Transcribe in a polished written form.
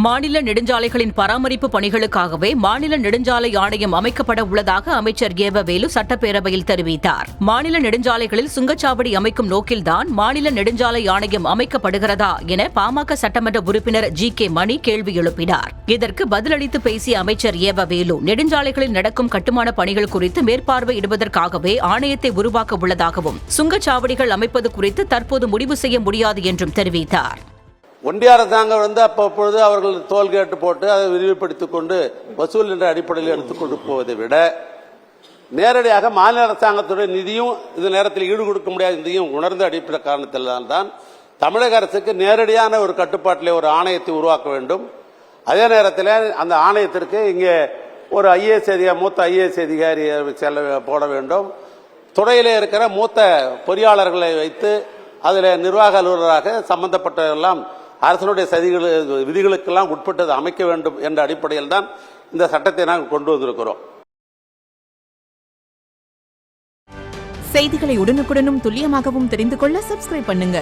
மாநில நெடுஞ்சாலைகளின் பராமரிப்பு பணிகளுக்காகவே மாநில நெடுஞ்சாலை ஆணையம் அமைக்கப்பட உள்ளதாக அமைச்சர் ஏவவேலு சட்டப்பேரவையில் தெரிவித்தார். மாநில நெடுஞ்சாலைகளில் சுங்கச்சாவடி அமைக்கும் நோக்கில்தான் மாநில நெடுஞ்சாலை ஆணையம் அமைக்கப்படுகிறதா என பாமக சட்டமன்ற உறுப்பினர் ஜி.கே. மணி கேள்வி எழுப்பினார். இதற்கு பதிலளித்து பேசிய அமைச்சர் ஏவவேலு நெடுஞ்சாலைகளில் நடக்கும் கட்டுமான பணிகள் குறித்து மேற்பார்வையிடுவதற்காகவே ஆணையத்தை உருவாக்க உள்ளதாகவும் சுங்கச்சாவடிகள் அமைப்பது குறித்து தற்போது முடிவு செய்ய முடியாது என்றும் தெரிவித்தார். ஒன்றிய அரசாங்கம் அப்பொழுது அவர்கள் டோல்கேட் போட்டு அதை விரிவுபடுத்திக் கொண்டு வசூல் என்ற அடிப்படையில் எடுத்துக்கொண்டு போவதை விட நேரடியாக மாநில அரசாங்கத்துடைய நிதியும் இந்த நேரத்தில் ஈடு கொடுக்க முடியாத நிதியும் உணர்ந்த அடிப்படை காரணத்தில்தான் தான் தமிழக அரசுக்கு நேரடியான ஒரு கட்டுப்பாட்டிலே ஒரு ஆணையத்தை உருவாக்க வேண்டும். அதே நேரத்தில் அந்த ஆணையத்திற்கு இங்கே ஒரு மூத்த ஐஏஎஸ் அதிகாரியை போட வேண்டும். துறையிலே இருக்கிற மூத்த பொறியாளர்களை வைத்து அதில் நிர்வாக அலுவலராக சம்பந்தப்பட்டவர்களெல்லாம் அரசனுடைய விதிகளுக்கெல்லாம் உட்பட்டது அமைக்க வேண்டும் என்ற அடிப்படையில் தான் இந்த சட்டத்தை நாங்கள் கொண்டு வந்திருக்கிறோம். செய்திகளை உடனுக்குடனும் துல்லியமாகவும் தெரிந்து கொள்ள சப்ஸ்கிரைப் பண்ணுங்க.